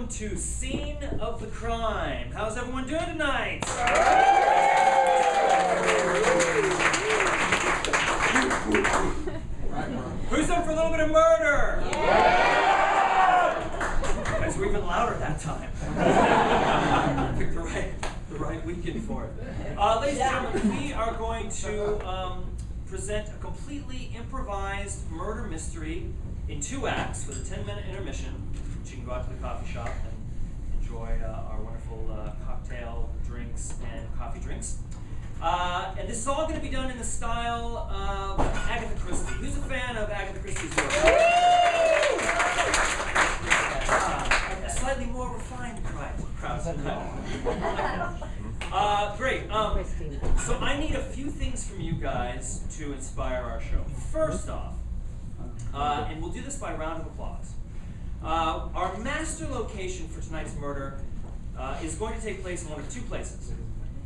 welcome to Scene of the Crime. How's everyone doing tonight? Who's up for a little bit of murder? Yeah! Guys were even louder that time. Picked the right weekend for it. Ladies and gentlemen, we are going to present a completely improvised murder mystery in 2 acts with a 10-minute intermission, which you can go out to the coffee shop and enjoy our wonderful cocktail drinks and coffee drinks. And this is all going to be done in the style of Agatha Christie. Who's a fan of Agatha Christie's work? Slightly more refined crowd tonight. Great. So I need a few things from you guys to inspire our show. First off, and we'll do this by round of applause. Our master location for tonight's murder is going to take place in one of 2 places.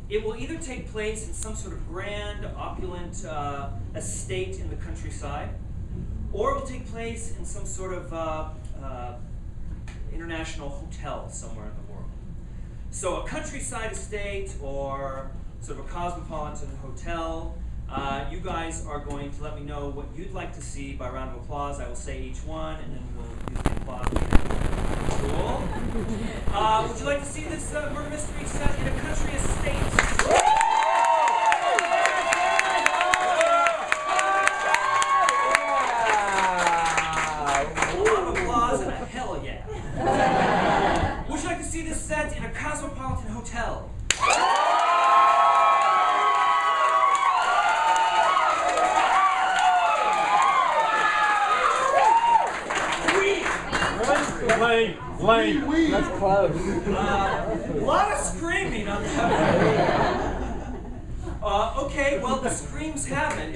It will either take place in some sort of grand, opulent estate in the countryside, or it will take place in some sort of international hotel somewhere in the world. So a countryside estate or sort of a cosmopolitan hotel. You guys are going to let me know what you'd like to see by round of applause. I will say each one, and then we'll use the applause. Cool. Would you like to see this murder mystery set in a country estate? A lot of applause and a hell yeah. Would you like to see this set in a cosmopolitan hotel? Lame. That's close. A lot of screaming on that one. Okay, well, the screams have it.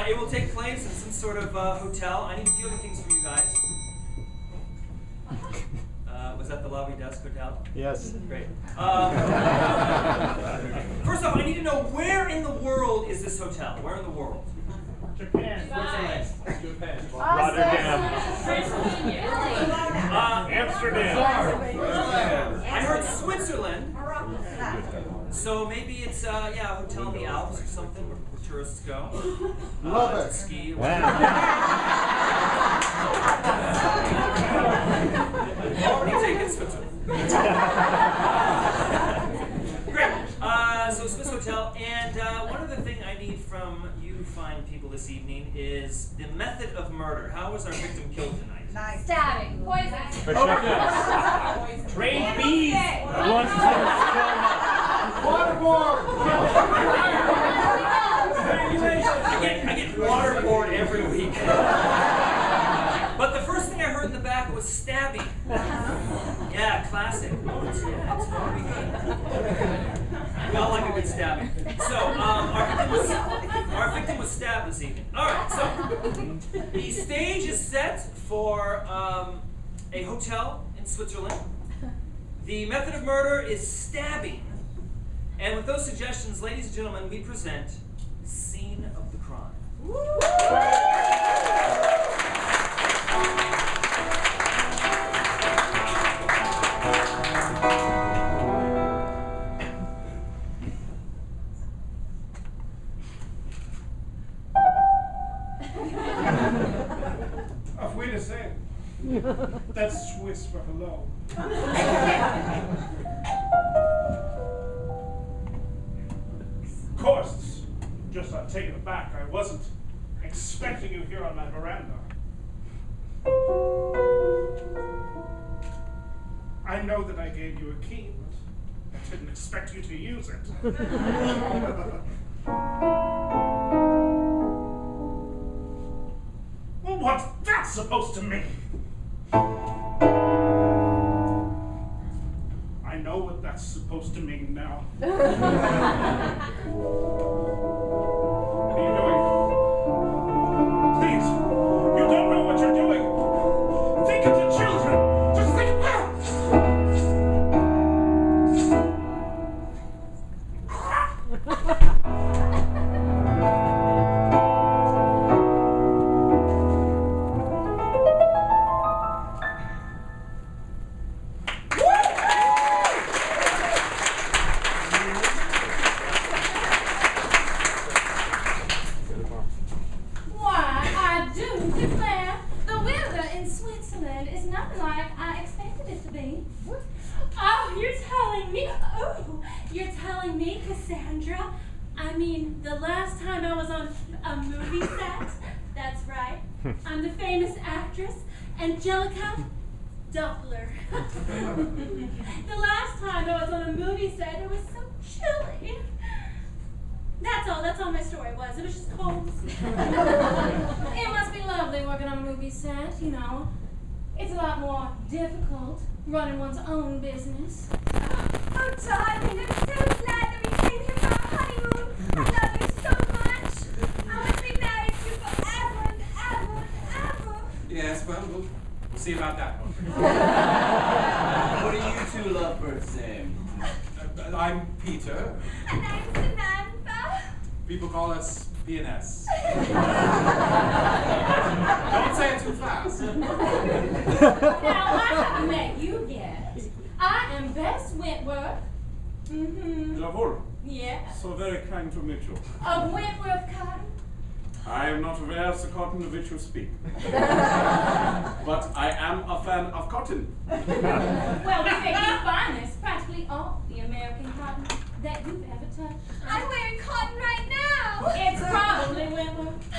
It will take place in some sort of hotel. I need a few other things from you guys. Was that the Lobby Desk Hotel? Yes. Great. First off, I need to know where in the world is this hotel? Where in the world? Japan. Switzerland. Rotterdam. Amsterdam. I heard Switzerland. So maybe it's a hotel in the Alps or something where tourists go. To ski. Already taken Switzerland. Great. So Swiss hotel, and one other thing I need from you fine people this evening is the method of murder. How was our victim killed tonight? Nice. Stabbing. Poison. Trained bees. Waterboard. I get waterboard every week. But the first thing I heard in the back was stabbing. Yeah, classic. It's we all like a good stabbing. So our victim was stabbed this evening. All right, so the stage is set for a hotel in Switzerland. The method of murder is stabbing. And with those suggestions, ladies and gentlemen, we present Scene of the Crime. Auf Wiedersehen. That's Swiss for hello. Of course, just not taken aback. I wasn't expecting you here on my veranda. I know that I gave you a key, but I didn't expect you to use it. Well, what's that supposed to mean? I know what that's supposed to mean now. What are you doing? Please, you don't know what you're doing. Think of the children. Just think of that. Replica? Doppler. The last time I was on a movie set, it was so chilly. That's all my story was. It was just cold. It must be lovely working on a movie set, you know. It's a lot more difficult running one's own business. Oh, darling, I'm so glad that we came here for our honeymoon. I love you so much. I want to be married to you forever and ever and ever. Yes, well, we'll see about that one. What are you two lovebirds' names? I'm Peter. And I'm Samantha. People call us P&S. Don't say it too fast. Now, I haven't met you yet. I am Bess Wentworth. Jawohl. Yeah. So very kind to meet you. Of Wentworth Cotton. I am not aware of the cotton of which you speak. But I am a fan of cotton. Well, we make you finest practically all the American cotton that you've ever touched. I'm wearing cotton right now. It's probably Wentworth.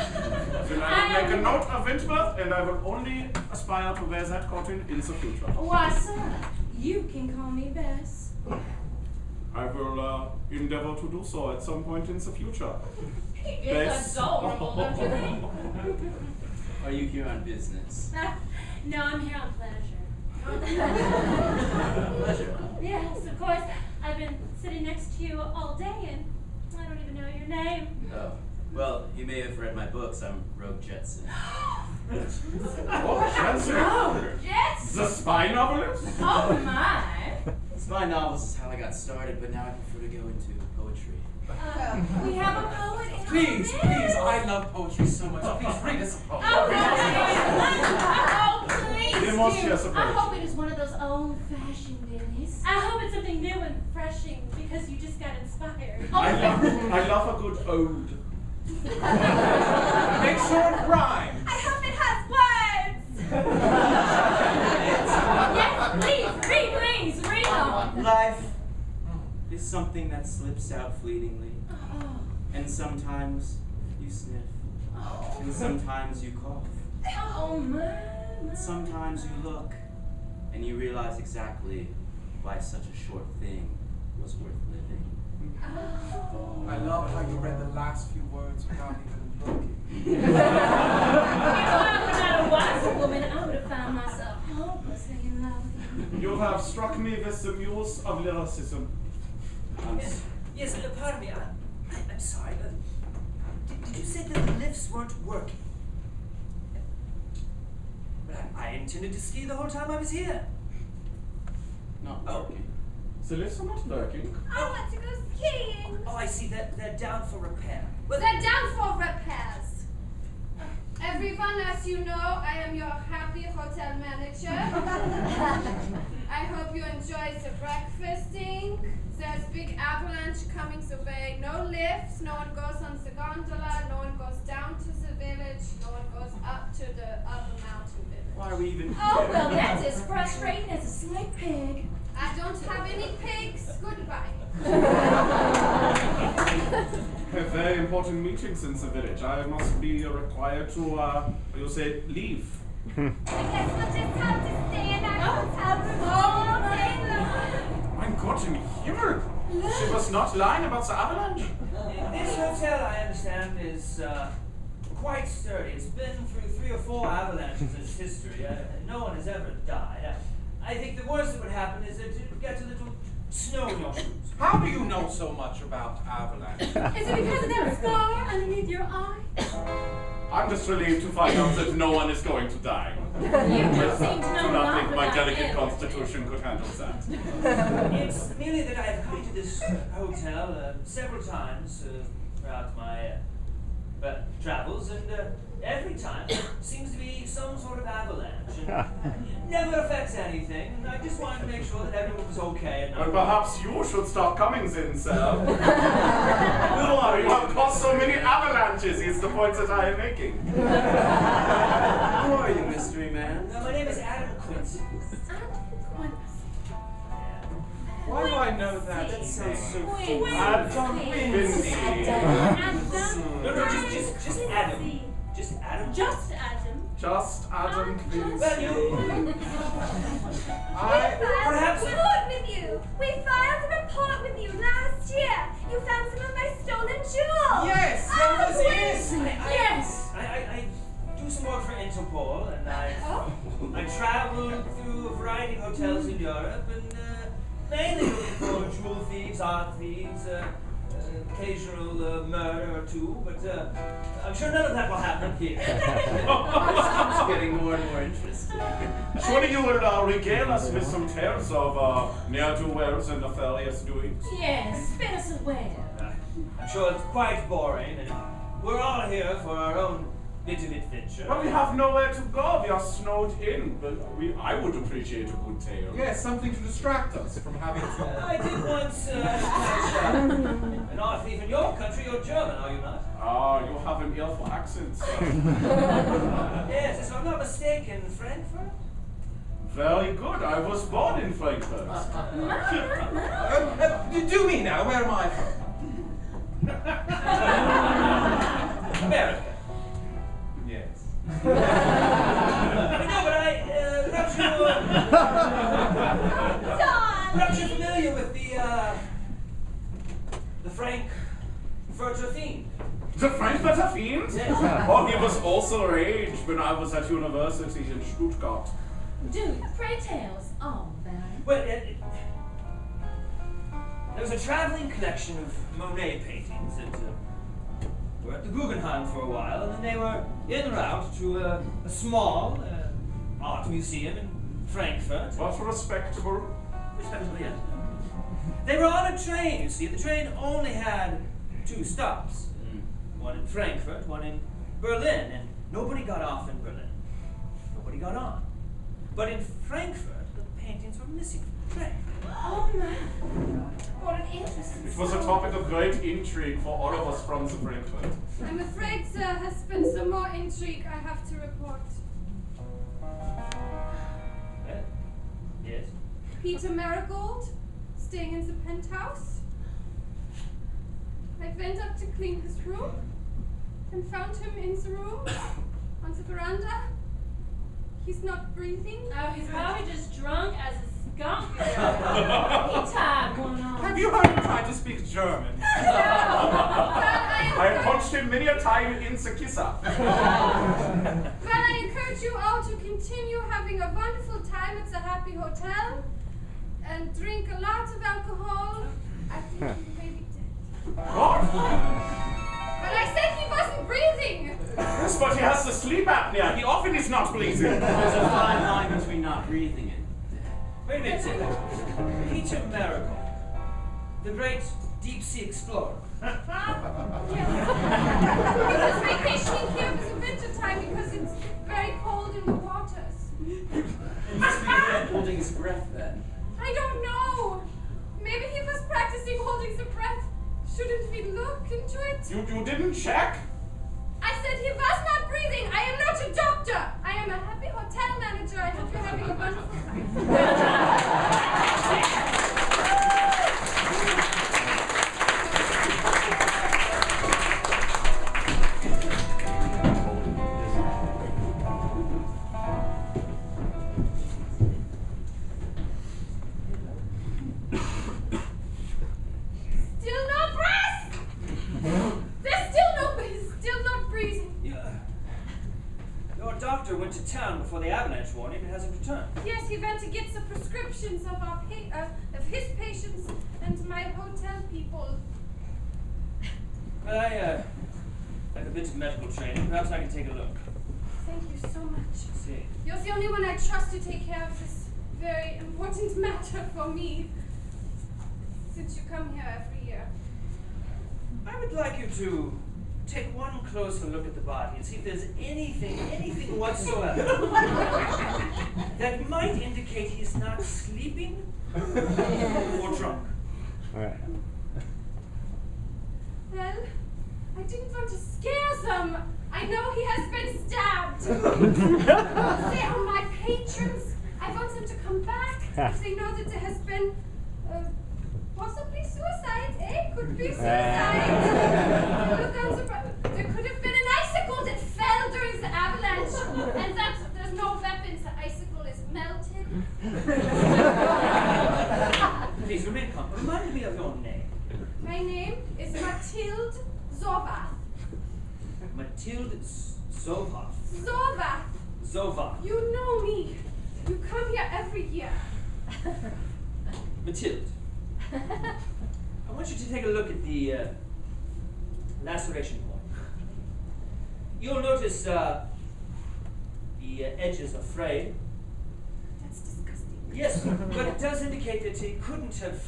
Then I will make a note of Wentworth, and I will only aspire to wear that cotton in the future. Why, sir, you can call me Bess. I will endeavor to do so at some point in the future. It's Bess. adorable, don't you think? Are you here on business? No, I'm here on pleasure. Pleasure. Yes, of course. I've been sitting next to you all day, and I don't even know your name. Oh. Well, you may have read my books. I'm Rogue Jetson. Oh, Jensen! Oh, yes! The spy novelist? Oh, my. Spy novels is how I got started, but now I prefer to go into poetry. We have a poet in Please, our please, midst. I love poetry so much. Please read us a poem. Oh, please You must do. hear some I poetry. hope it is one of those old-fashioned Dennis. I hope it's something new and refreshing because you just got inspired. I love a good ode. Make sure it rhymes. I hope it has words. Yes, please, read on. Life is something that slips out fleetingly, Oh, and sometimes you sniff, and sometimes you cough. oh my. Sometimes you look, and you realize exactly why such a short thing was worth living. I love how you read the last few words without even looking. If I were not a wiser woman, I would have found myself hopelessly in love with you. You have struck me with the muse of lyricism. Yes, pardon me. I'm sorry. Did you say that the lifts weren't working? But I intended to ski the whole time I was here. Not Oh. working. The lifts are not lurking. I want to go skiing. Oh, I see. They're down for repair. They're down for repairs. Everyone, as you know, I am your happy hotel manager. I hope you enjoy the breakfasting. There's big avalanche coming the way. No lifts, no one goes on the gondola, no one goes down to the village, no one goes up to the other mountain village. Why are we even Oh, here? well, that's as frustrating as a slick pig. I don't have any pigs. Goodbye. Have very important meetings in the village. I must be required to, leave. I guess we'll just have to stay in our hotel room all day long. Mein Gott im Himmel! She was not lying about the avalanche. This hotel, I understand, is quite sturdy. It's been through 3 or 4 avalanches in its history. No one has ever died. I think the worst that would happen is that it gets a little snow in your shoes. How do you know so much about avalanche? Is it because of that scar underneath your eye? I'm just relieved to find out that no one is going to die. You just seem to know Do a not lot think my without delicate it. constitution could handle that. It's merely that I have come to this hotel several times throughout my travels, and every time there seems to be some sort of avalanche. And it never affects anything, and I just wanted to make sure that everyone was okay. And But perhaps you should start coming then, sir. You have caused so many avalanches, is the point that I am making. Who are you, mystery man? my name is Adam Quincy. Why do I know that? That sounds so cool. Adam Quincy. No, just Adam. Just Adam. Just Adam. Just Adam, please. Well, you... Perhaps Perhaps... report with you. We filed a report with you last year. You found some of my stolen jewels. Yes, Oh, yes. Yes. I do some work for Interpol, and I travel through a variety of hotels in Europe, and mainly looking for jewel thieves, art thieves, occasional murder or two, but I'm sure none of that will happen here. It's getting more and more interesting. Surely you will regale us with some tales of ne'er-do-wells and nefarious doings. Yes, spin us away. I'm sure it's quite boring, and we're all here for our own bit of adventure. But we have nowhere to go. We are snowed in. But I would appreciate a good tale. Yes, something to distract us from having to. I did once catch an art thief in your country. You're German, are you not? Ah, you have an ill for accents. Yes, if I'm not mistaken, Frankfurt? Very good. I was born in Frankfurt. Do me now, where am I from? America. Yes. No, but perhaps you're familiar with the Frankfurter fiend. The Frankfurter fiend? Yes. Oh, he was also rage when I was at university in Stuttgart. Do pray tales, all Baron. Well, there was a traveling collection of Monet paintings that were at the Guggenheim for a while, and then they were en route to a small art museum in Frankfurt. What respectable. Respectable, yes. They were on a train, you see. The train only had 2 stops. One in Frankfurt, one in Berlin, and nobody got off in Berlin. Nobody got on. But in Frankfurt, the paintings were missing from the train. Oh my. What an interesting It was a topic of great intrigue for all of us from the Frankfurt. I'm afraid there has been some more intrigue I have to report. Yes. Peter Marigold, staying in the penthouse. I went up to clean his room and found him in the room on the veranda. He's not breathing. Oh, he's probably just drunk as a skunk. He tied one on. Have you heard him try to speak German? I have punched him many a time in the kisser. Well, I encourage you all to continue having a wonderful time at the Happy Hotel and drink a lot of alcohol. I think he may be dead. What? But I said he wasn't breathing. Yes, but he has the sleep apnea. He often is not breathing. There's a fine line between not breathing and Wait a minute, Peter Marigold, the great deep-sea explorer. He was vacationing here for the winter time because it's very cold in the waters. He must be holding his breath then. I don't know. Maybe he was practicing holding the breath. Shouldn't we look into it? You didn't check? I said he was not breathing. I am not a doctor. I am a happy hotel manager. I hope you're having a wonderful time. Still no breath. There's still not breathing. Your doctor went to town before the avalanche warning and hasn't returned. Yes, he went to get the prescriptions of of his patients and my hotel people. Well, I have a bit of medical training. Perhaps I can take a look. Thank you so much. Let's see. You're the only one I trust to take care of this very important matter for me, since you come here every year. I would like you to take one closer look at the body and see if there's anything whatsoever that might indicate he's not sleeping or drunk. Well, I didn't want to scare them. I know he has been stabbed. They are my patrons. I want them to come back if they know that there has been possibly suicide, eh? Could be suicide. Look on the there could have been an icicle that fell during the avalanche, and Please remain calm. Remind me of your name. My name is Mathilde Zovath. Mathilde Zovath. Zovath. Zovath. You know me. You come here every year. Mathilde, I want you to take a look at the laceration point. You'll notice the edges are frayed. That's disgusting. Yes, but it does indicate that he couldn't have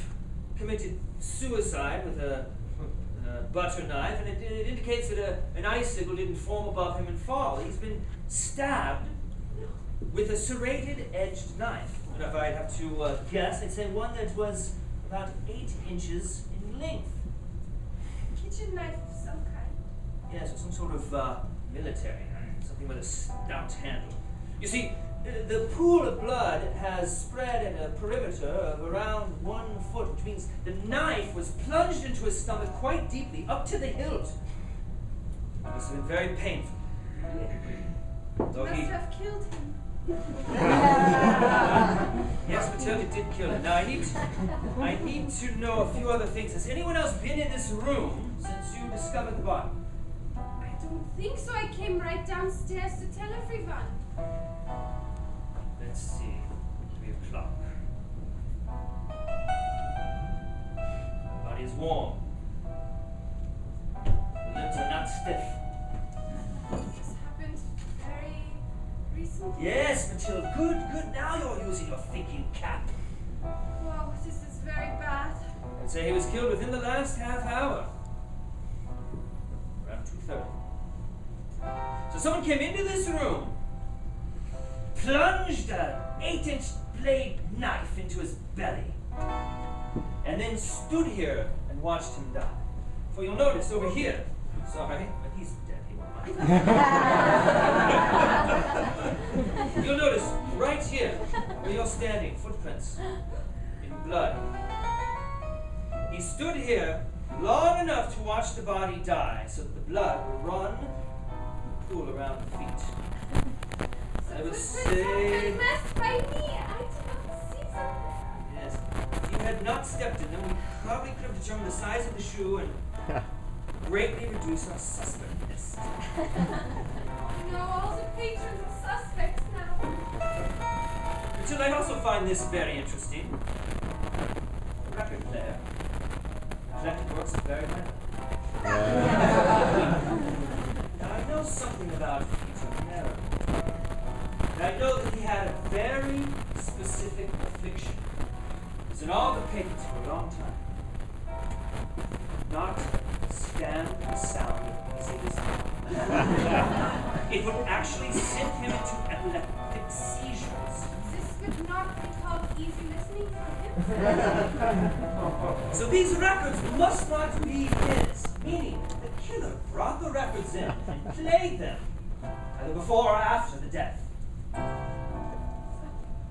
committed suicide with a butter knife, and it indicates that an icicle didn't form above him and fall. He's been stabbed with a serrated edged knife. And if I'd have to guess, I'd say one that was about 8 inches in length. Kitchen knife of some kind. Yes, or some sort of military knife, something with a stout handle. You see, the pool of blood has spread at a perimeter of around 1 foot, which means the knife was plunged into his stomach quite deeply, up to the hilt. It must have been very painful. Though Must he, have killed him. yes, Matilda did kill him. Now I need to know a few other things. Has anyone else been in this room since you discovered the body? I don't think so. I came right downstairs to tell everyone. Let's see. 3 o'clock. Body is warm. The limbs are not stiff. This happened very recently. Yes, Matilda. Good. Now you're using your thinking cap. Whoa, this is very bad. I'd say he was killed within the last half hour. Around 2:30. So someone came into this room, plunged an 8-inch blade knife into his belly, and then stood here and watched him die. For you'll notice over here, sorry, but he's dead, he won't mind. You'll notice right here, where you're standing, footprints in blood. He stood here long enough to watch the body die so that the blood would run and pool around the feet. I would say, Left by me. I did not see something. yes, if you had not stepped in them, we probably could have determined the size of the shoe and greatly reduce our suspect list. Oh no, all the patrons are suspects now. Until I also find this very interesting. A record player. Collected works of very well. Now I know something about Peter Merrill. And I know that he had a very specific affliction. It's in all the papers for a long time. Not stand the sound of easy listening. It would actually send him into epileptic seizures. This would not be called easy listening for him. So these records must not be his, meaning the killer brought the records in and played them, either before or after the death.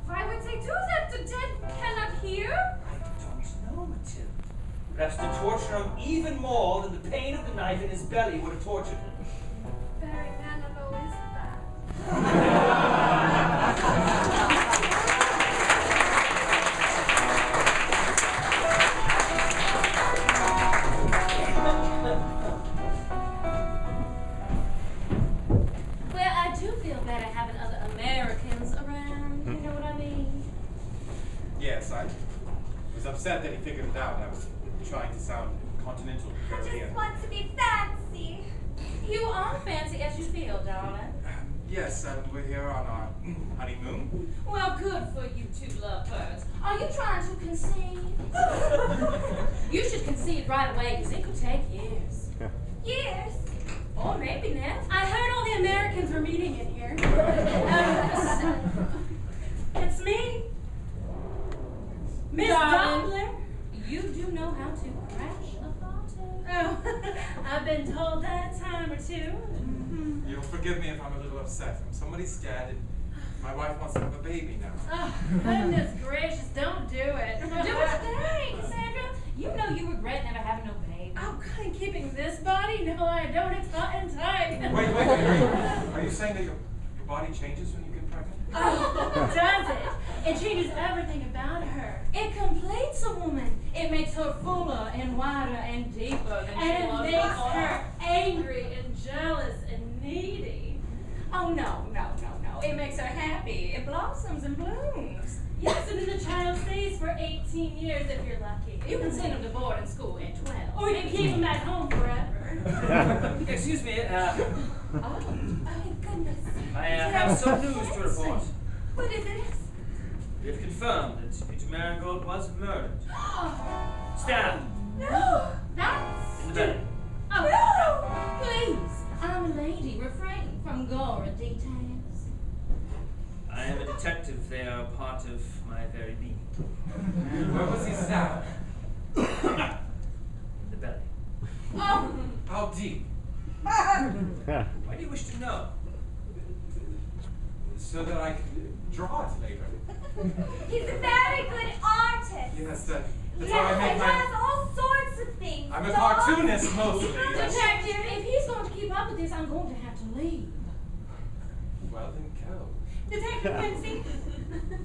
Why would they do that? The dead cannot hear? I don't know, Matilda. Perhaps to torture him even more than the pain of the knife in his belly would have tortured him. Barry Manilow is bad. Well, I do feel better having other Americans around. You know what I mean? Yes, I was upset that he figured it out. I was trying to sound continental I because just want to be fancy. You are fancy as you feel, darling. Yes, we're here on our honeymoon. Well, good for you two lovebirds. Are you trying to concede? You should concede right away, because it could take years. Years. Or maybe never. I heard all the Americans were meeting in here. It's me. Miss Doppler. You do know how to crash a party. Oh, I've been told that a time or two. You'll forgive me if I'm a little upset. I'm somebody scared and my wife wants to have a baby now. Oh, goodness gracious, don't do it. Do it today, Cassandra. You know you regret never having no baby. Oh, God, and keeping this body? No, I don't. It's hot and tight. Wait. Are you saying that your body changes when you get pregnant? Oh, does it? It changes everything about her. It completes a woman. It makes her fuller and wider and deeper than she And was it makes before. her angry and jealous and needy. Oh, no. It makes her happy. It blossoms and blooms. Yes, and then the child stays for 18 years if you're lucky. You can send him to boarding school at 12. Or you can keep him at home forever. Excuse me, Oh, goodness. I have some news to report. What is it? We have confirmed that Peter Marigold was murdered. Stabbed No! That's in the belly. No! Please, I'm a lady. Refrain from gore details. I am a detective. They are part of my very being. Where was he stabbed? In the belly. Oh! How deep? Why do you wish to know? So that I can draw it later. He's a very good artist. Yes, that's Yes, how I he make does my... all sorts of things. I'm a Dogs. cartoonist mostly. Yes. Detective, if he's going to keep up with this, I'm going to have to leave. Well, then go. Detective Quincy.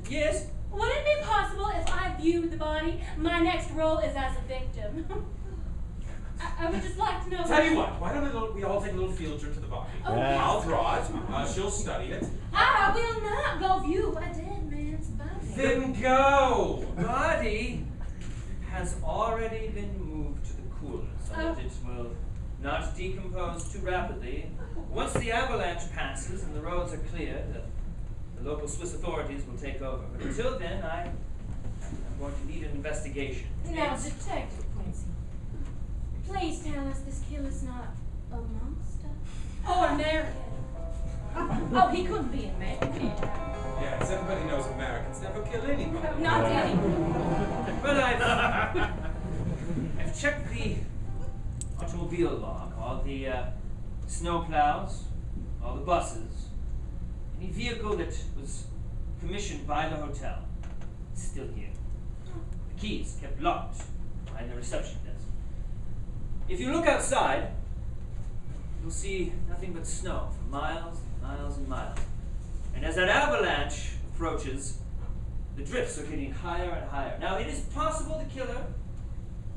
Yes. Would it be possible if I viewed the body? My next role is as a victim. I would just like to know. Tell you what, why don't we all take a little field trip to the body? Oh, yes. I'll draw it. She'll study it. I will not go view a dead man's body. Then go. Body has already been moved to the cooler so that it will not decompose too rapidly. Once the avalanche passes and the roads are clear, the local Swiss authorities will take over. But until then, I'm going to need an investigation. Now, Detective Quincy, please tell us this killer's not a monster. Or American. Oh, he couldn't be American. Yes, everybody knows Americans never kill anybody. Not anymore. But I've checked the automobile log, all the snow plows, all the buses, any vehicle that was commissioned by the hotel. It's still here. The keys kept locked behind the reception desk. If you look outside, you'll see nothing but snow for miles and miles and miles. And as that avalanche approaches, the drifts are getting higher and higher. Now, it is possible the killer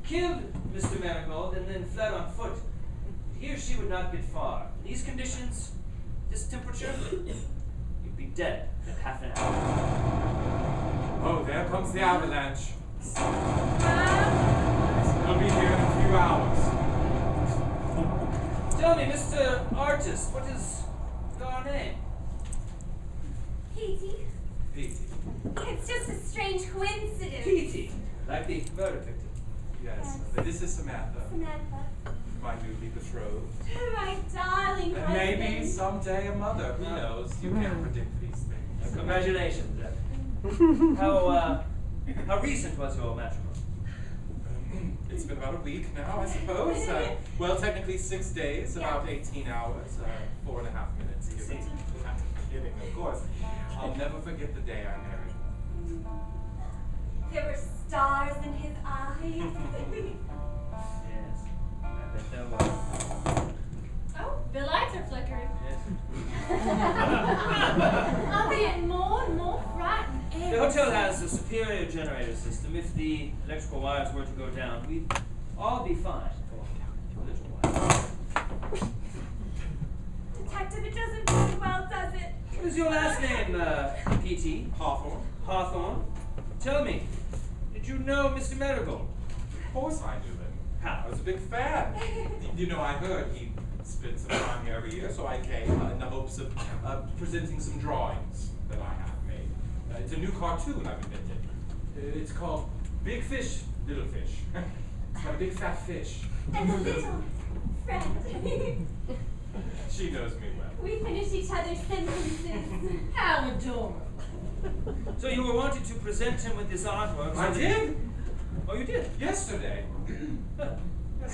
killed Mr. Marigold and then fled on foot. He or she would not get far. In these conditions, this temperature, you'd be dead in half an hour. Oh, there comes the avalanche. He'll be here in a few hours. Tell me, Mr. Artist, what is your name? Petey. Petey. It's just a strange coincidence. Petey, like the murder victim. Yes, this is Samantha, Samantha. my newly betrothed. My darling And maybe husband. someday a mother. Who knows? You can't predict these things. Congratulations, then. How recent was your matrimony? It's been about a week now, I suppose. Well, technically 6 days, about 18 hours, 4.5 minutes. Given. I'm kidding, of course. I'll never forget the day I married him. There were stars in his eyes. Yes, I bet there was. Oh, the lights are flickering. Yes. I'm getting more and more frightened. The hotel has a superior generator system. If the electrical wires were to go down, we'd all be fine for a little while. Detective, it doesn't very well, does it? What is your last name, P.T.? Hawthorne? Hawthorne? Tell me, did you know Mr. Marigold? Of course I knew him. How? I was a big fan. You know, I heard he spent some time here every year, so I came in the hopes of presenting some drawings that I have made. It's a new cartoon I've invented. It's called Big Fish, Little Fish. It's got a big fat fish. And a little friend. She knows me well. We finished each other's sentences. How adorable. So you were wanting to present him with this artwork? I did? Oh, you did? Yesterday.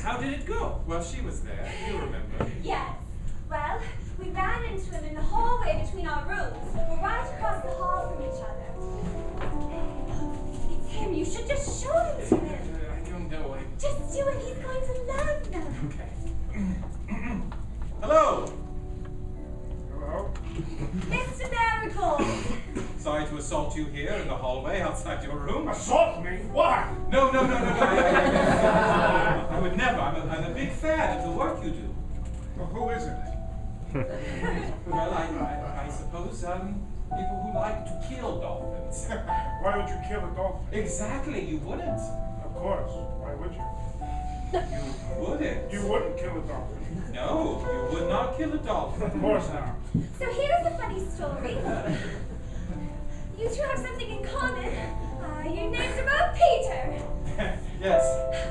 How did it go? Well, she was there. You remember. Yes. Well, we ran into him in the hallway between our rooms. We're right across the hall from each other. It's him. You should just show him to him. I don't know. Just do it. He's going to love them. Okay. Hello. Hello. Mr. Marigold. Sorry to assault you here in the hall. outside your room. Assault me? Why? No. I would never. I'm a big fan of the work you do. Well, who is it? Well, I suppose people who like to kill dolphins. Why would you kill a dolphin? Exactly, you wouldn't. Of course. Why would you? You wouldn't. You wouldn't kill a dolphin. No, you would not kill a dolphin. Of course not. So here's a funny story. You two have something in common. Your names are both Peter. Yes.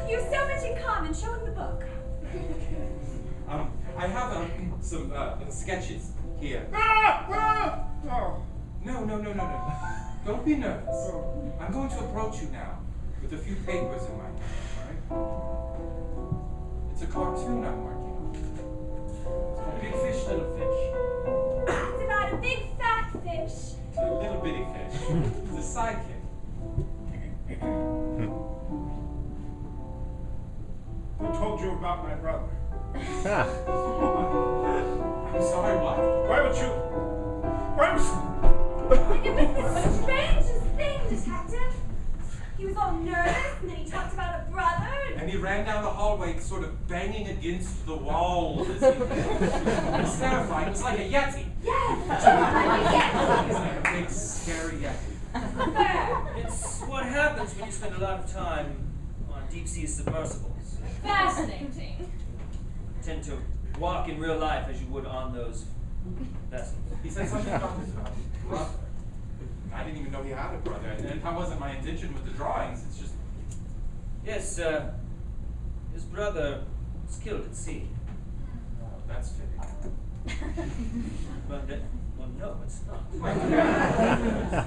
You have so much in common. Show him the book. I have some sketches here. Oh. No. Don't be nervous. I'm going to approach you now with a few papers in my hand, all right? It's a cartoon I'm working on. It's called Big Fish, Little Fish. It's about a big fat fish. It's a little bitty fish. It's a sidekick. Who told you about my brother? I'm sorry, what? Why would you? Why was? It was the strangest thing, Detective. He was all nervous, and then he talked about a brother. And he ran down the hallway, sort of banging against the wall as he did. It was terrifying. It was like a yeti. Yes, It was like a big, scary yeti. It's what happens when you spend a lot of time on deep sea submersibles. fascinating. Tend to walk in real life as you would on those vessels. He said something about his brother. I didn't even know he had a brother, and that wasn't my intention with the drawings. It's just Yes, his brother was killed at sea. that's fitting. Well, no, it's not.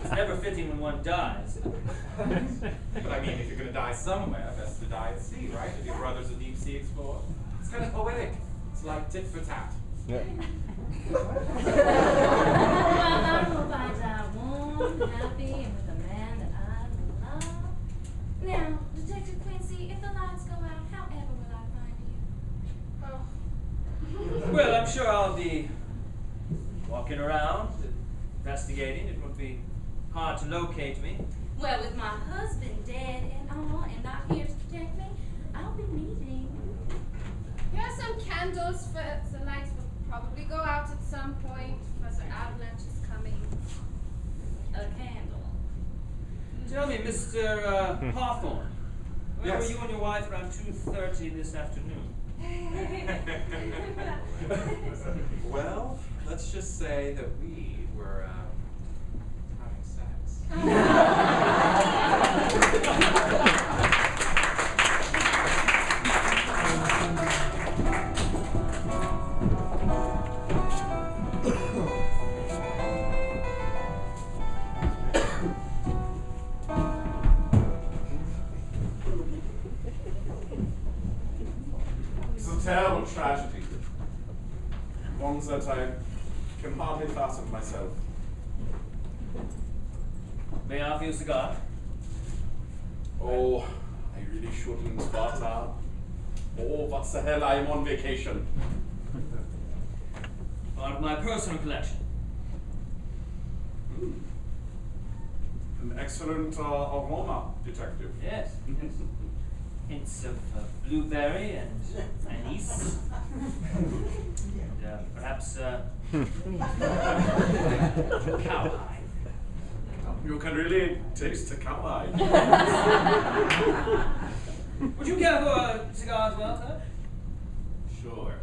It's never fitting when one dies. But I mean, if you're going to die somewhere, best to die at sea, right? If your brother's a deep sea explorer, it's kind of poetic. It's like tit for tat. Yeah. Well, I hope I die warm, happy, and with a man that I love. Now, Detective Quincy, if the lights go out, however will I find you? Well, I'm sure I'll be walking around, investigating. It would be hard to locate me. Well, with my husband dead and all, and not here to protect me, I'll be leaving. Here are some candles for the lights will probably go out at some point because the avalanche is coming. A candle. Tell me, Mr. Hawthorne, where Yes. were you and your wife around 2:30 this afternoon? Well, let's just say that we were having sex. It's a terrible tragedy. One that I can hardly fathom myself. May I offer you a cigar? Oh, I really shouldn't, but oh, what the hell, I'm on vacation. Part of my personal collection. An excellent aroma, detective. Yes. Hints of blueberry and anise. And perhaps cowhide. You can really taste the cowhide. Would you care for a cigar as well, sir? Sure.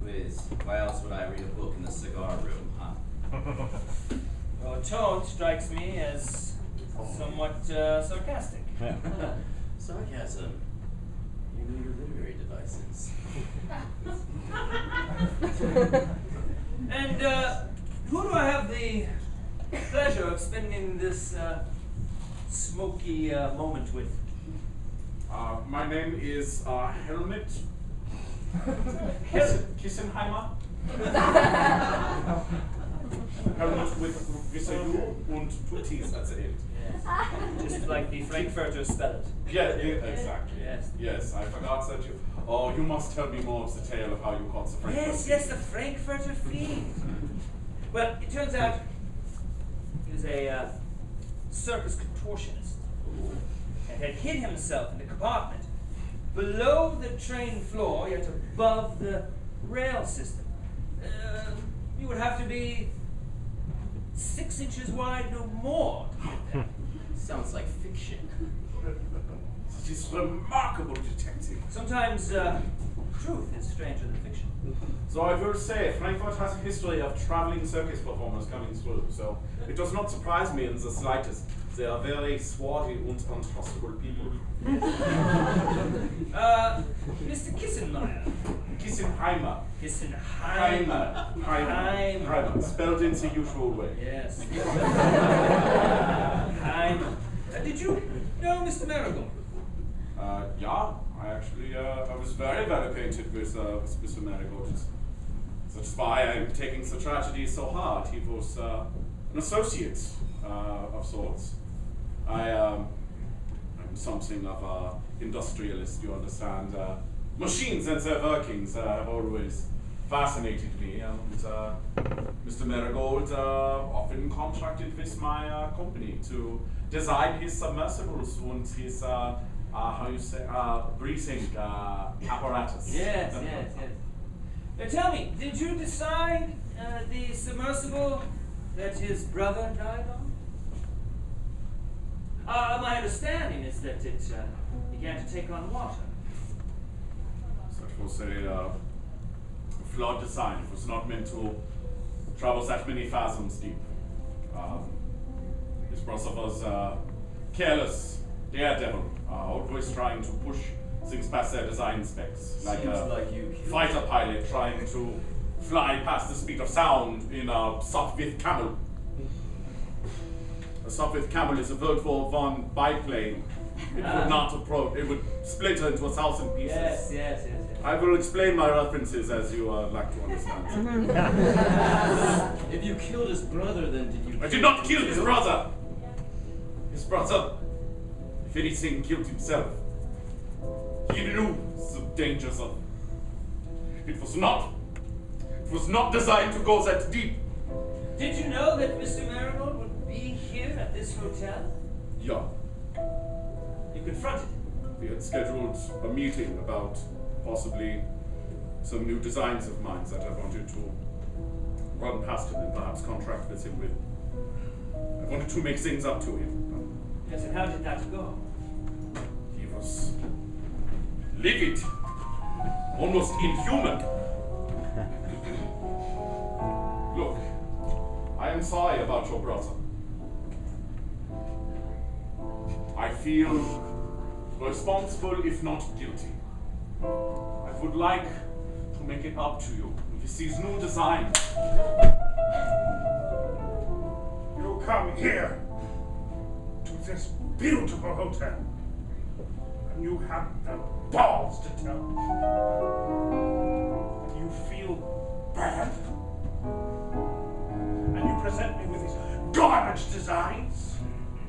Please. Why else would I read a book in the cigar room, huh? Your tone strikes me as somewhat sarcastic. Yeah. Sarcasm. You know your literary devices. And who do I have the pleasure of spending this smoky moment with? My name is Helmut Kissenheimer. Helmut with a U and two T's at the end. Yes. Just like the Frankfurters spell it. Yeah, exactly. Yes. Yes, I forgot that you. Oh, you must tell me more of the tale of how you caught the Frankfurt. Yes, the Frankfurter fiend. Well, it turns out he was a circus contortionist and had hid himself in the compartment below the train floor, yet above the rail system. You would have to be 6 inches wide, no more, to get there. Sounds like fiction. It is remarkable, detective. Sometimes truth is stranger than fiction. So I will say, Frankfurt has a history of traveling circus performers coming through, so it does not surprise me in the slightest. They are very swarthy and untrustable people. Mr. Kissenmeyer. Kissenheimer. Heimer. Spelled in the usual way. Yes. Heimer. Did you know Mr. Marigold? Yeah, I was very well acquainted with Mr. Marigold. That's why I'm taking the tragedy so hard. He was an associate of sorts. I'm something of an industrialist, you understand. Machines and their workings have always fascinated me, and Mr. Marigold often contracted with my company to design his submersibles and his breathing apparatus. Yes. Now tell me, did you decide the submersible that his brother died on? My understanding is that it began to take on water. That was a flawed design. It was not meant to travel that many fathoms deep. His brother was careless, daredevil, always trying to push things past their design specs. Like a fighter pilot trying to fly past the speed of sound in a Sopwith Camel. A Sopwith Camel is a World War I biplane. It would not approach, it would splinter into 1,000 pieces. Yes. I will explain my references as you like to understand. If you killed his brother, then did you... I did not kill his brother! His brother, if anything, killed himself. He knew the dangers of it. It was not designed to go that deep. Did you know that Mr. Marigold would be here at this hotel? Yeah. You confronted him. We had scheduled a meeting about possibly some new designs of mine that I wanted to run past him and perhaps contract with him with. I wanted to make things up to him. Yes, and how did that go? He was livid, almost inhuman. Look, I am sorry about your brother. I feel responsible, if not guilty. I would like to make it up to you with these new designs. You come here to this beautiful hotel, and you have the balls to tell me. You feel bad, and you present me with these garbage designs.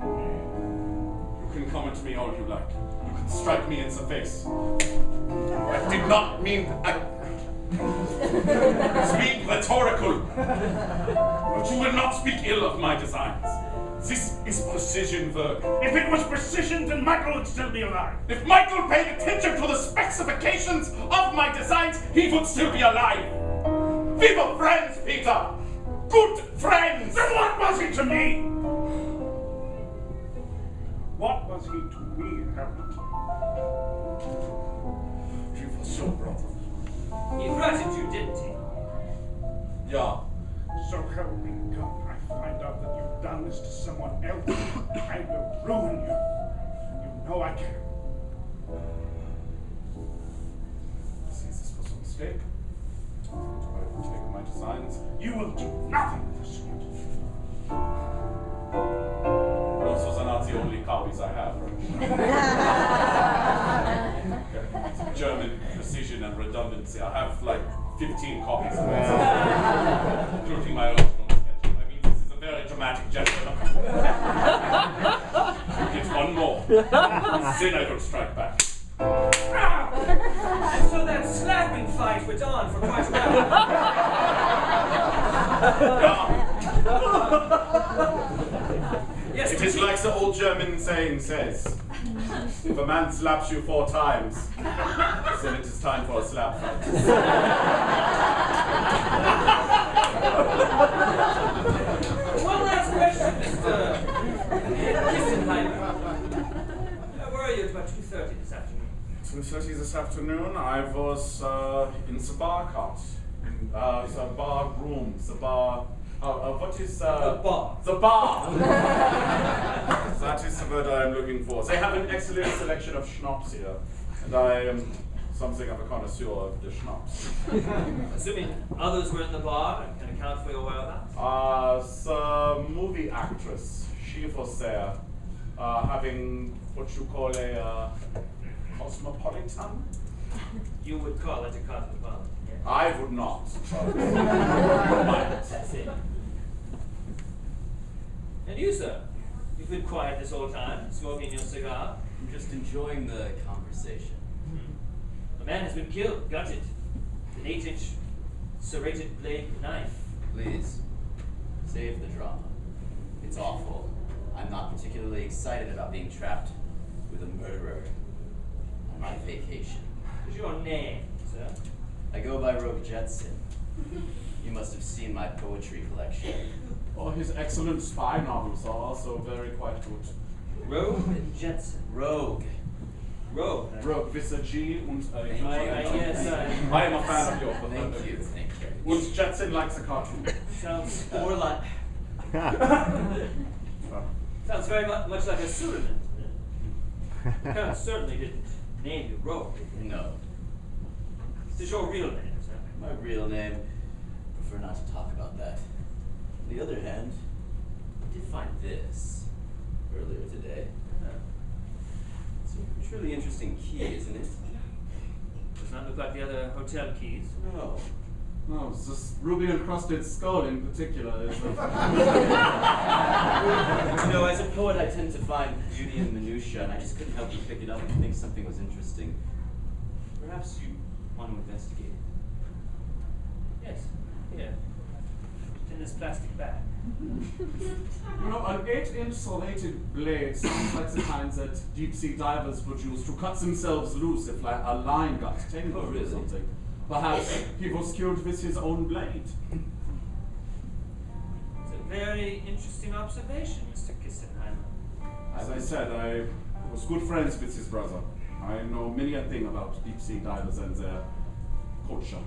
You can come at me all you like. You can strike me in the face. I did not mean speak rhetorical. But you will not speak ill of my designs. This is precision work. If it was precision, then Michael would still be alive. If Michael paid attention to the specifications of my designs, he would still be alive. We were friends, Peter. Good friends. Then what was he to me? What was he to me, Harold? He was your brother. He threatened you, didn't he? Yeah. So help me God, I find out that you've done this to someone else. I will ruin you. You know I can. Since this was a mistake, I will take my designs. You will do nothing of the sort. Those are not the only copies I have. German precision and redundancy. I have like 15 copies of it, including my original sketch. I mean, this is a very dramatic gesture. It's one more. Then I will strike back. And so that slapping fight went on for quite a while. Yes, It is like the old German saying says, if a man slaps you 4 times, then it is time for a slap fight. One last question, Mr. Kissenheimer. Where are you about 2:30 this afternoon? 2:30 this afternoon, I was in the bar cart. The bar room, the bar. What is The bar. The bar. That is the word I am looking for. They have an excellent selection of schnapps here, and I am something of a connoisseur of the schnapps. Assuming others were in the bar and can account for your whereabouts? The movie actress, she was there, having what you call a cosmopolitan. You would call it a cosmopolitan. Yes. I would not. That's it. And you, sir? You've been quiet this whole time, smoking your cigar. I'm just enjoying the conversation. A man has been killed, gutted. An 8-inch serrated blade knife. Please, save the drama. It's awful. I'm not particularly excited about being trapped with a murderer on my vacation. What's your name, sir? I go by Rogue Jetson. You must have seen my poetry collection. Oh, his excellent spy novels are also quite good. Rogue Jetson. Rogue. Rogue. Rogue, with a G and a U. Yes, I am a fan of your book. Thank you. Und Jetson likes a cartoon. Sounds Or like, sounds very much like a pseudonym. The Colonel certainly didn't name you Rogue. no. This is your real name, sir. My real name, prefer not to talk about that. On the other hand, I did find this earlier today. It's a truly interesting key, isn't it? Does not look like the other hotel keys. No. No, this ruby encrusted skull in particular is You know, as a poet, I tend to find beauty in minutiae, and I just couldn't help but pick it up and think something was interesting. Perhaps you want to investigate it. Yes, here. In this plastic bag. You know, an 8-inch serrated blade sounds like the kind that deep-sea divers would use to cut themselves loose if like, a line got tangled Oh, really? or something. Perhaps he was killed with his own blade. It's a very interesting observation, Mr. Kissenheimer. As I said, I was good friends with his brother. I know many a thing about deep-sea divers and their culture.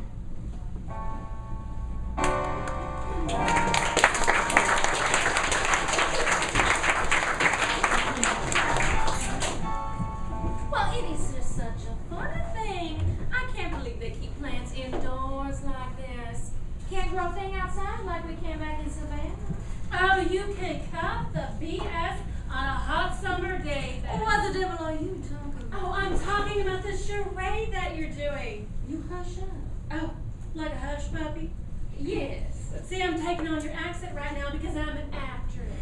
Well, it is just such a funny thing. I can't believe they keep plants indoors like this. Can't grow a thing outside like we can back in Savannah. Oh, you can cut the BS on a hot summer day then. What the devil are you talking about? Oh, I'm talking about the charade that you're doing. You hush up. Oh, like a hush puppy? Yes. See, I'm taking on your accent right now because I'm an actress.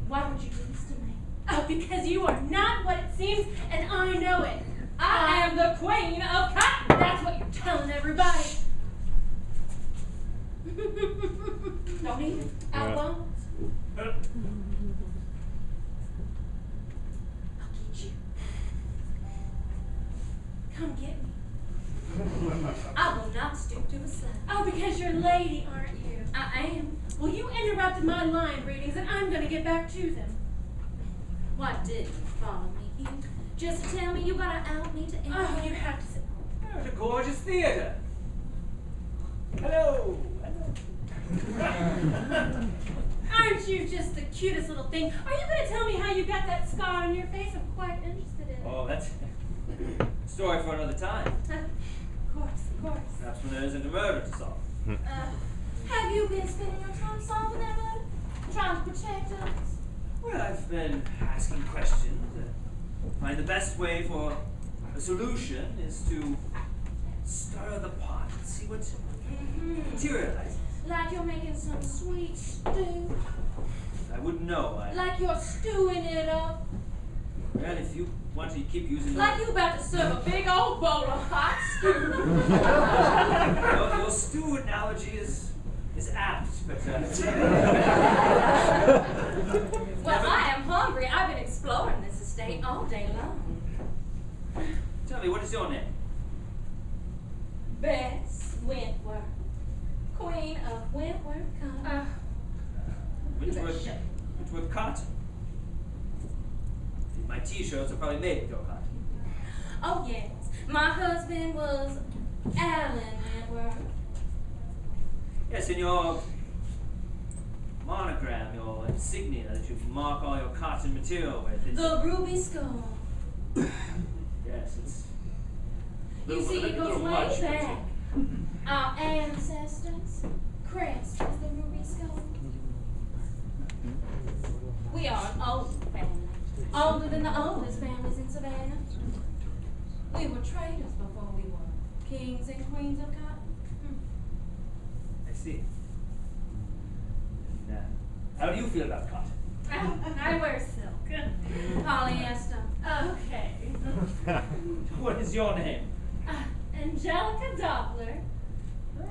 Why would you do this to me? Oh, because you are not what it seems, and I know it. I am the queen of cotton. That's what you're telling everybody. Don't even. I won't. I'll get you. Come get me. I will not stoop to a slap. Oh, because you're a lady, aren't you? I am. Well, you interrupted my line readings, and I'm going to get back to them. Why did you follow me here? Just to tell me you gotta out me to Oh, you have to sit. Oh, it's a gorgeous theater. Hello. Aren't you just the cutest little thing? Are you going to tell me how you got that scar on your face? I'm quite interested in it. Oh, that's a story for another time. Of course. Perhaps when there isn't a murder to solve. Have you been spending your time solving that murder? Trying to protect us? Well, I've been asking questions. Find the best way for a solution is to stir the pot and see what materializes. Like you're making some sweet stew? I wouldn't know. Like you're stewing it up? Well, if you want to keep using Like you about to serve a big old bowl of hot stew? Well, your stew analogy is apt, but Well, I am hungry. I've been exploring this estate all day long. Tell me, what is your name? Bess Wentworth, Queen of Wentworth Cotton. Wentworth Cotton. My t-shirts are probably made of your cotton. Oh, yes. My husband was Alan Wentworth. Yes, in your monogram, your insignia that you mark all your cotton material with. The ruby skull. Yes, it's... You see, it goes way back. Our ancestors' crest was the ruby skull. We are an old family, older than the oldest families in Savannah. We were traders before we were kings and queens of cotton. I see. And, how do you feel about cotton? I wear silk. Polyester. Okay. What is your name? Angelica Doppler.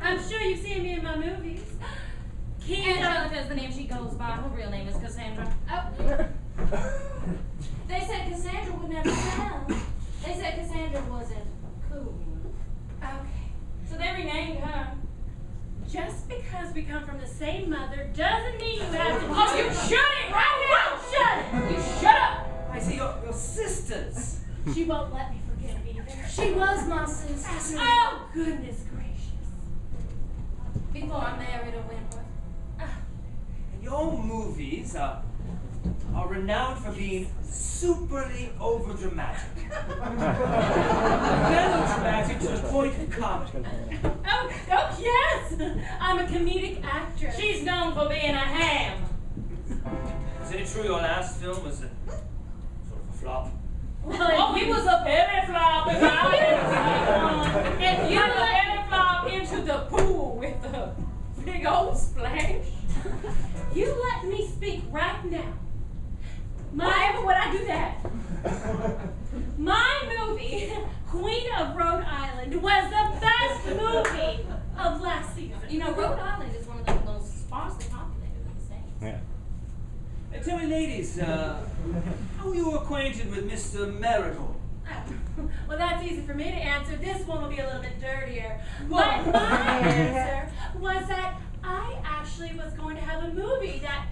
I'm sure you've seen me in my movies. Angelica is the name she goes by. Her real name is Cassandra. They said Cassandra would never tell. They said Cassandra wasn't cool. Okay. So they renamed her. Just because we come from the same mother doesn't mean you have to. Oh, you shut it right now! Shut it! You shut up! I see your sisters. She won't let me forget it either. She was my sister. Oh, goodness gracious. Before I married a Wentworth. Your movies are renowned for being superly overdramatic. Melodramatic to the point of comedy. Oh, yes! I'm a comedic actress. She's known for being a ham. Is it true your last film was a sort of a flop? Well, he was a belly flop if I ever seen one. If you belly flop into the pool with a big old splash. You let me speak right now. Why would I do that? My movie, Queen of Rhode Island, was the best movie of last season. You know, Rhode Island is one of the most sparsely populated in the States. Yeah. Tell me, ladies, how are you acquainted with Mr. Marigold? Well, that's easy for me to answer. This one will be a little bit dirtier. But my answer was that I actually was going to have a movie that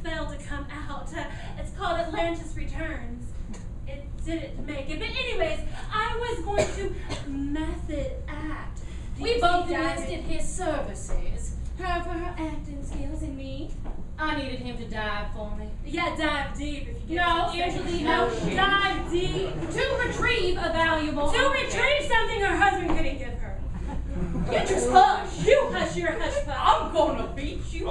failed to come out. It's called Atlantis Returns. It didn't make it. But anyways, I was going to method act. We both enlisted his services. Her for her acting skills and me. I needed him to dive for me. Yeah, dive deep if you get No, what I'm saying. into the No, ocean. dive deep. To retrieve a valuable To object. retrieve something her husband couldn't give her. You just hush. You hush your hush puppy. I'm gonna beat you.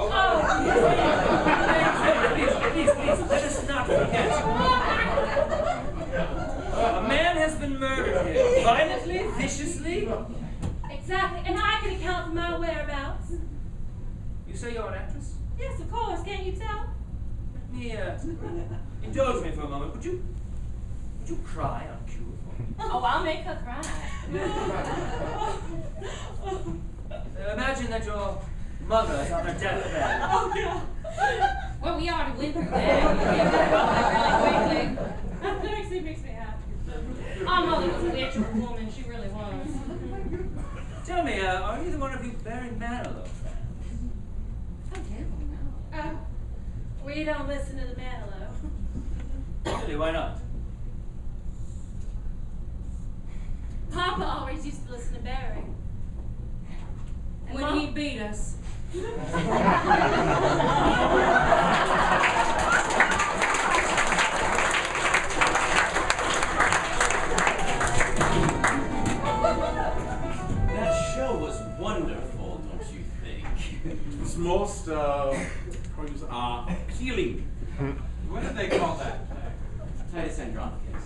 Please, let us not forget. A man has been murdered here. Violently, viciously. Exactly, and I can account for my whereabouts. You say you're an actress? Yes, of course. Can't you tell? Let me, indulge me for a moment. Would you cry on cue for me? Oh, I'll make her cry. Imagine that your mother is on her deathbed. Oh, no. Well, we already went through that. Really quickly. That actually makes me happy. Our mother was a witch woman. She really was. Tell me, are either one of you Barry Manilow fans? Oh, yeah. We don't listen to the Manilow. Really, why not? Papa always used to listen to Barry. And When Mom- he beat us. That show was wonderful, don't you think? It was most appealing. What did they call that? Titus Andronicus.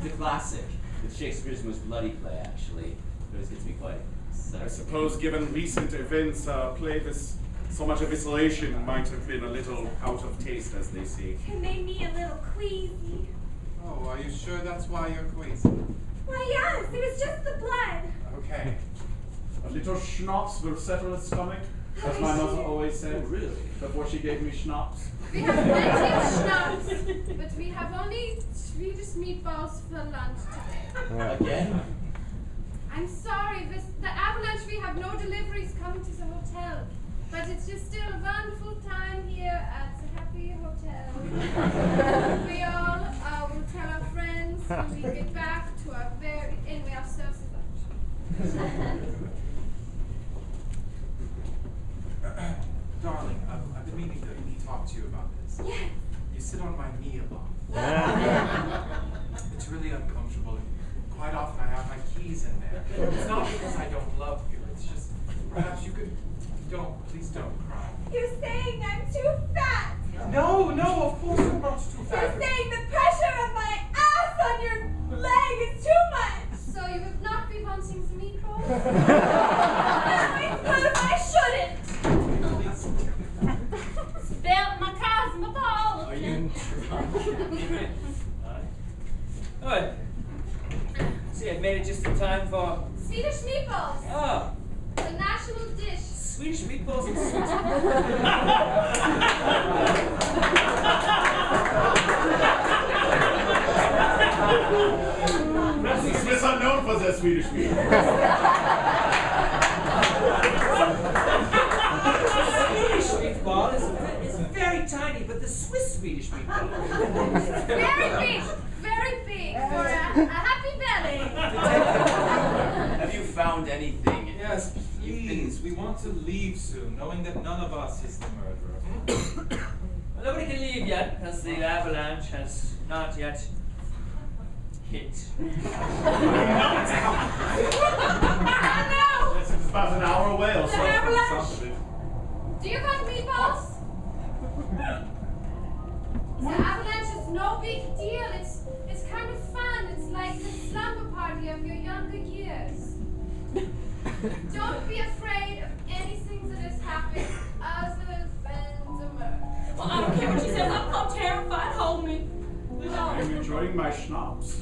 The classic. It's Shakespeare's most bloody play, actually. It always gets me quite I excited. suppose, given recent events, play this so much of isolation might have been a little out of taste, as they say. It made me a little queasy. Oh, are you sure that's why you're queasy? Why, yes, it was just the blood. Okay. A little schnapps will settle the stomach, as my mother always said. Oh, really? Before she gave me schnapps. We have plenty of schnapps, but we have only Swedish meatballs for lunch today. Again? I'm sorry, the avalanche, we have no deliveries coming to the hotel. But it's just still a wonderful time here at the Happy Hotel. We all will tell our friends when we get back to our and we are so lunch. Darling, I've been meaning to talk to you about this. Yes. You sit on my knee a lot. It's really uncomfortable. Quite often I have my keys in there. It's not because I don't love you. It's just perhaps you could. Please don't cry. You're saying I'm too fat. No, of course I'm not too You're fat. saying the pressure of my ass on your leg is too much. So you would not be wanting the meatballs? No, I suppose I shouldn't. Spelt my cosmopolitan. Are you drunk? Alright. See, I've made it just in time for. Swedish meatballs, Oh, the national dish. Swedish meatballs and sweet. The Swiss are known for their Swedish meat. Swedish meatball is very tiny, but the Swiss Swedish meatball. Very big for a happy belly. Have you found anything? Yes, please. We want to leave soon, knowing that none of us is the murderer. Well, nobody can leave yet, because the avalanche has not yet hit. Yes, it's about an hour away or so. The avalanche. from something. Do you got meatballs? The avalanche is no big deal. It's kind of fun. It's like the slumber party of your younger years. Don't be afraid of anything that has happened other than the murder. Well, I don't care what she says. I'm terrified. Hold me. I'm enjoying my schnapps.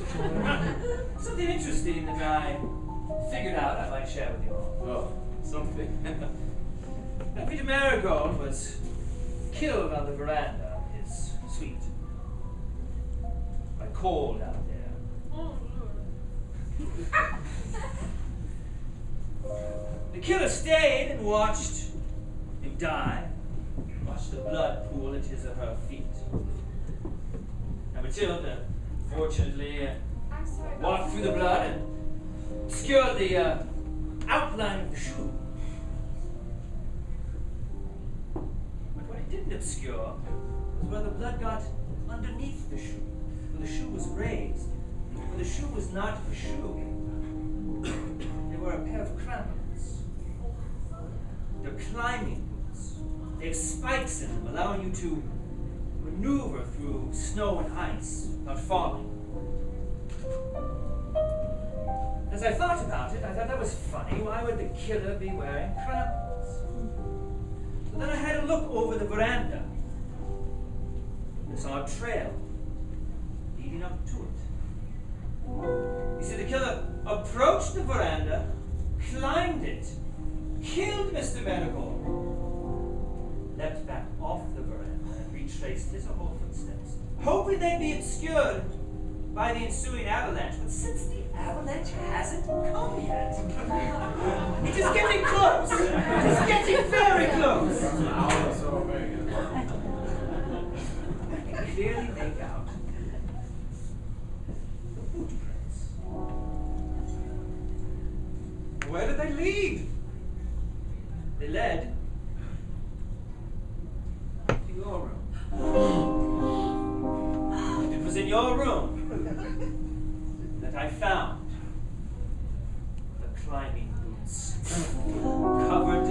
Something interesting that I figured out I might share with you all. Oh, something. Peter Marigold was killed on the veranda of his suite by cold out there. Oh, The killer stayed and watched him die, watched the blood pool at his or her feet. And Matilda, fortunately, I'm sorry. walked through the blood and obscured the outline of the shoe. But what it didn't obscure was where the blood got underneath the shoe, where the shoe was raised, where the shoe was not a shoe. They were a pair of crampons. They're climbing boots. They have spikes in them, allowing you to maneuver through snow and ice without falling. As I thought about it, I thought that was funny. Why would the killer be wearing crampons? So then I had a look over the veranda. I saw a trail leading up to it. You see, the killer approached the veranda, climbed it, killed Mr. Marigold, leapt back off the veranda and retraced his or her footsteps, hoping they'd be obscured by the ensuing avalanche. But since the avalanche hasn't come yet, it is getting close. It is getting very close. An hour or so away. I can clearly make out the footprints. Where did they lead? They led to your room. It was in your room that I found the climbing boots, covered